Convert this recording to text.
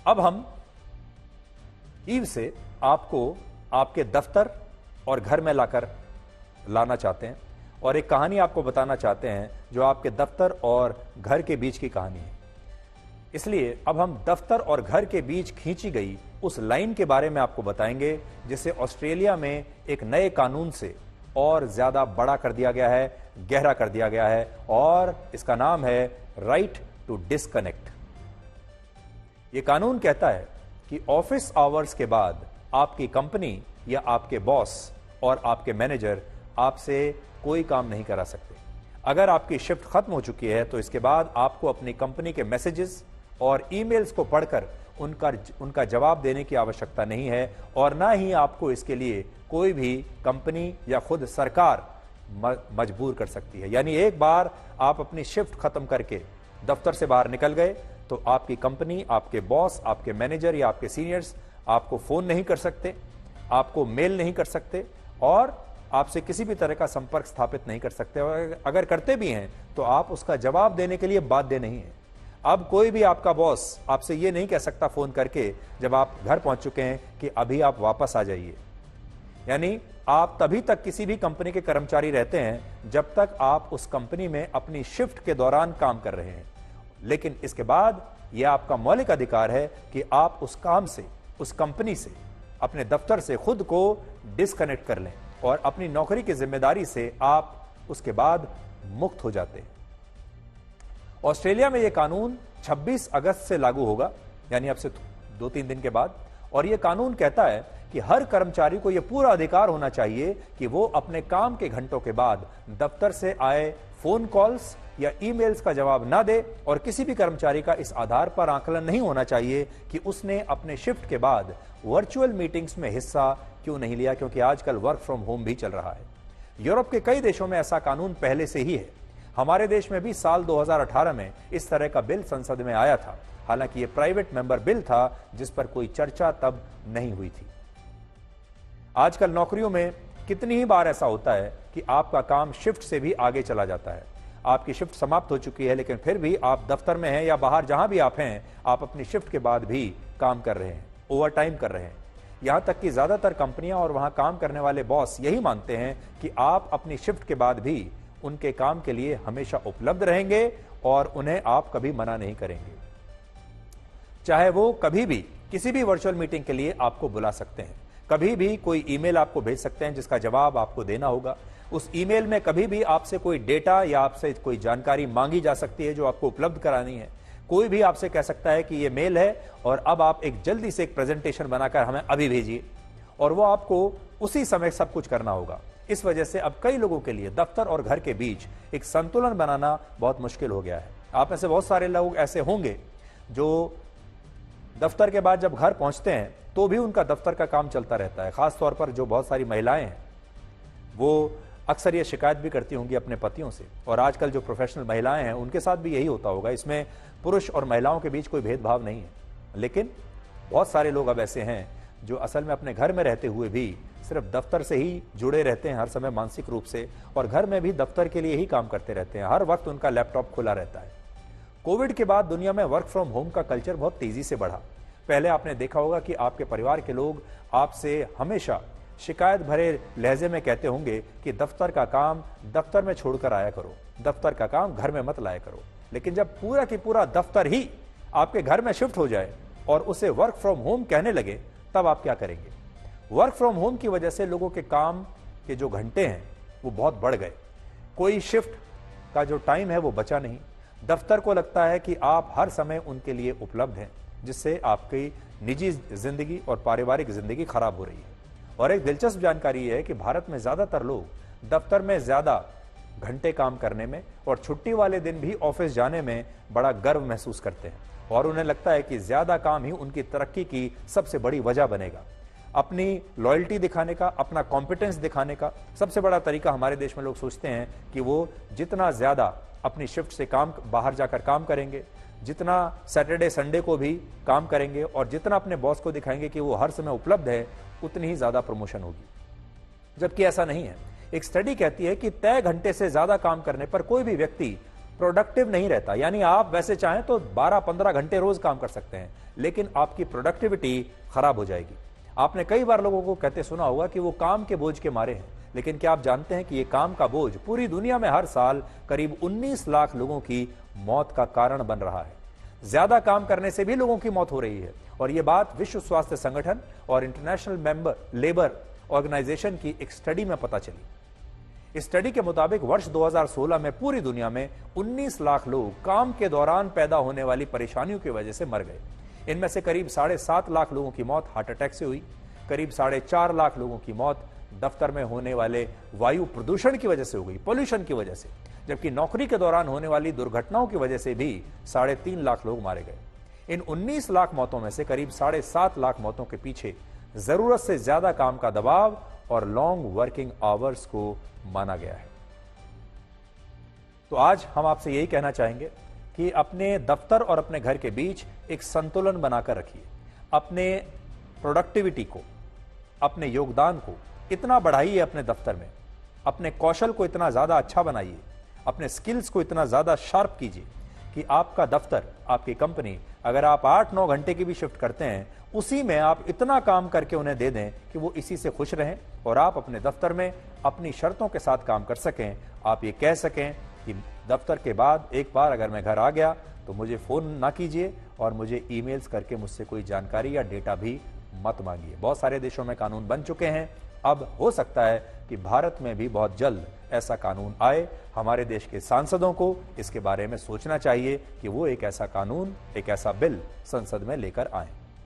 अब हम ईव से आपको आपके दफ्तर और घर में लाना चाहते हैं और एक कहानी आपको बताना चाहते हैं जो आपके दफ्तर और घर के बीच की कहानी है। इसलिए अब हम दफ्तर और घर के बीच खींची गई उस लाइन के बारे में आपको बताएंगे जिसे ऑस्ट्रेलिया में एक नए कानून से और ज्यादा बड़ा कर दिया गया है, गहरा कर दिया गया है, और इसका नाम है राइट टू डिस्कनेक्ट। यह कानून कहता है कि ऑफिस आवर्स के बाद आपकी कंपनी या आपके बॉस और आपके मैनेजर आपसे कोई काम नहीं करा सकते। अगर आपकी शिफ्ट खत्म हो चुकी है तो इसके बाद आपको अपनी कंपनी के मैसेजेस और ईमेल्स को पढ़कर उनका जवाब देने की आवश्यकता नहीं है, और ना ही आपको इसके लिए कोई भी कंपनी या खुद सरकार मजबूर कर सकती है। यानी एक बार आप अपनी शिफ्ट खत्म करके दफ्तर से बाहर निकल गए तो आपकी कंपनी, आपके बॉस, आपके मैनेजर या आपके सीनियर्स आपको फोन नहीं कर सकते, आपको मेल नहीं कर सकते और आपसे किसी भी तरह का संपर्क स्थापित नहीं कर सकते, और अगर करते भी हैं तो आप उसका जवाब देने के लिए बाध्य नहीं है। अब कोई भी आपका बॉस आपसे यह नहीं कह सकता फोन करके जब आप घर पहुंच चुके हैं कि अभी आप वापस आ जाइए। यानी आप तभी तक किसी भी कंपनी के कर्मचारी रहते हैं जब तक आप उस कंपनी में अपनी शिफ्ट के दौरान काम कर रहे हैं, लेकिन इसके बाद यह आपका मौलिक अधिकार है कि आप उस काम से, उस कंपनी से, अपने दफ्तर से खुद को डिस्कनेक्ट कर लें और अपनी नौकरी की जिम्मेदारी से आप उसके बाद मुक्त हो जाते हैं। ऑस्ट्रेलिया में यह कानून 26 अगस्त से लागू होगा, यानी अब से 2-3 दिन के बाद, और यह कानून कहता है कि हर कर्मचारी को यह पूरा अधिकार होना चाहिए कि वो अपने काम के घंटों के बाद दफ्तर से आए फोन कॉल्स या ईमेल्स का जवाब ना दे, और किसी भी कर्मचारी का इस आधार पर आकलन नहीं होना चाहिए कि उसने अपने शिफ्ट के बाद वर्चुअल मीटिंग्स में हिस्सा क्यों नहीं लिया, क्योंकि आजकल वर्क फ्रॉम होम भी चल रहा है। यूरोप के कई देशों में ऐसा कानून पहले से ही है। हमारे देश में भी साल 2018 में इस तरह का बिल संसद में आया था, हालांकि यह प्राइवेट मेंबर बिल था जिस पर कोई चर्चा तब नहीं हुई थी। आजकल नौकरियों में कितनी ही बार ऐसा होता है कि आपका काम शिफ्ट से भी आगे चला जाता है। आपकी शिफ्ट समाप्त हो चुकी है लेकिन फिर भी आप दफ्तर में हैं या बाहर जहां भी आप हैं, आप अपनी शिफ्ट के बाद भी काम कर रहे हैं, ओवर टाइम कर रहे हैं। यहां तक कि ज्यादातर कंपनियां और वहां काम करने वाले बॉस यही मानते हैं कि आप अपनी शिफ्ट के बाद भी उनके काम के लिए हमेशा उपलब्ध रहेंगे और उन्हें आप कभी मना नहीं करेंगे। चाहे वो कभी भी किसी भी वर्चुअल मीटिंग के लिए आपको बुला सकते हैं, कभी भी कोई ईमेल आपको भेज सकते हैं जिसका जवाब आपको देना होगा। उस ईमेल में कभी भी आपसे कोई डेटा या आपसे कोई जानकारी मांगी जा सकती है जो आपको उपलब्ध करानी है। कोई भी आपसे कह सकता है कि ये मेल है और अब आप एक जल्दी से एक प्रेजेंटेशन बनाकर हमें अभी भेजिए, और वो आपको उसी समय सब कुछ करना होगा। इस वजह से अब कई लोगों के लिए दफ्तर और घर के बीच एक संतुलन बनाना बहुत मुश्किल हो गया है। आप में से बहुत सारे लोग ऐसे होंगे जो दफ्तर के बाद जब घर पहुंचते हैं तो भी उनका दफ्तर का काम चलता रहता है। खासतौर पर जो बहुत सारी महिलाएं हैं वो अक्सर ये शिकायत भी करती होंगी अपने पतियों से, और आजकल जो प्रोफेशनल महिलाएं हैं उनके साथ भी यही होता होगा। इसमें पुरुष और महिलाओं के बीच कोई भेदभाव नहीं है, लेकिन बहुत सारे लोग अब ऐसे हैं जो असल में अपने घर में रहते हुए भी सिर्फ दफ्तर से ही जुड़े रहते हैं हर समय मानसिक रूप से, और घर में भी दफ्तर के लिए ही काम करते रहते हैं। हर वक्त उनका लैपटॉप खुला रहता है। कोविड के बाद दुनिया में वर्क फ्रॉम होम का कल्चर बहुत तेजी से बढ़ा। पहले आपने देखा होगा कि आपके परिवार के लोग आपसे हमेशा शिकायत भरे लहजे में कहते होंगे कि दफ्तर का काम दफ्तर में छोड़कर आया करो, दफ्तर का काम घर में मत लाया करो। लेकिन जब पूरा की पूरा दफ्तर ही आपके घर में शिफ्ट हो जाए और उसे वर्क फ्रॉम होम कहने लगे, तब आप क्या करेंगे? वर्क फ्रॉम होम की वजह से लोगों के काम के जो घंटे हैं वो बहुत बढ़ गए। कोई शिफ्ट का जो टाइम है वो बचा नहीं। दफ्तर को लगता है कि आप हर समय उनके लिए उपलब्ध हैं, जिससे आपकी निजी जिंदगी और पारिवारिक जिंदगी खराब हो रही है। और एक दिलचस्प जानकारी है कि भारत में ज्यादातर लोग दफ्तर में ज्यादा घंटे काम करने में और छुट्टी वाले दिन भी ऑफिस जाने में बड़ा गर्व महसूस करते हैं, और उन्हें लगता है कि ज्यादा काम ही उनकी तरक्की की सबसे बड़ी वजह बनेगा। अपनी लॉयल्टी दिखाने का, अपना कॉम्पिटेंस दिखाने का सबसे बड़ा तरीका हमारे देश में लोग सोचते हैं कि वो जितना ज्यादा अपनी शिफ्ट से काम बाहर जाकर काम करेंगे, जितना सैटरडे संडे को भी काम करेंगे और जितना अपने बॉस को दिखाएंगे कि वो हर समय उपलब्ध है, उतनी ही ज्यादा प्रमोशन होगी। जबकि ऐसा नहीं है। एक स्टडी कहती है कि तय घंटे से ज्यादा काम करने पर कोई भी व्यक्ति प्रोडक्टिव नहीं रहता। यानी आप वैसे चाहें तो 12-15 घंटे रोज काम कर सकते हैं, लेकिन आपकी प्रोडक्टिविटी खराब हो जाएगी। आपने कई बार लोगों को कहते सुना होगा कि वो काम के बोझ के मारे हैं, लेकिन क्या आप जानते हैं कि ये काम का बोझ पूरी दुनिया में हर साल करीब 19 लाख लोगों की मौत का कारण बन रहा है। ज्यादा काम करने से भी लोगों की मौत हो रही है, और यह बात विश्व स्वास्थ्य संगठन और इंटरनेशनल लेबर ऑर्गेनाइजेशन की एक स्टडी में पता चली। इस स्टडी के मुताबिक वर्ष 2016 में पूरी दुनिया में 19 लाख लोग काम के दौरान पैदा होने वाली परेशानियों की वजह से मर गए। इनमें से करीब 7.5 लाख लोगों की मौत हार्ट अटैक से हुई, करीब 4.5 लाख लोगों की मौत दफ्तर में होने वाले वायु प्रदूषण की वजह से हो गई, पोल्यूशन की वजह से, जबकि नौकरी के दौरान होने वाली दुर्घटनाओं की वजह से भी 3.5 लाख लोग मारे गए। इन 19 लाख मौतों में से करीब 7.5 लाख मौतों के पीछे जरूरत से ज्यादा काम का दबाव और लॉन्ग वर्किंग आवर्स को माना गया है। तो आज हम आपसे यही कहना चाहेंगे कि अपने दफ्तर और अपने घर के बीच एक संतुलन बनाकर रखिए। अपने प्रोडक्टिविटी को, अपने योगदान को इतना बढ़ाइए अपने दफ्तर में, अपने कौशल को इतना ज्यादा अच्छा बनाइए, अपने स्किल्स को इतना ज्यादा शार्प कीजिए कि आपका दफ्तर, आपकी कंपनी, अगर आप 8-9 घंटे की भी शिफ्ट करते हैं, उसी में आप इतना काम करके उन्हें दे दें कि वो इसी से खुश रहें और आप अपने दफ्तर में अपनी शर्तों के साथ काम कर सकें। आप ये कह सकें कि दफ्तर के बाद एक बार अगर मैं घर आ गया तो मुझे फोन ना कीजिए और मुझे ईमेल्स करके मुझसे कोई जानकारी या डेटा भी मत मांगिए। बहुत सारे देशों में कानून बन चुके हैं, अब हो सकता है कि भारत में भी बहुत जल्द ऐसा कानून आए। हमारे देश के सांसदों को इसके बारे में सोचना चाहिए कि वो एक ऐसा कानून, एक ऐसा बिल संसद में लेकर आए।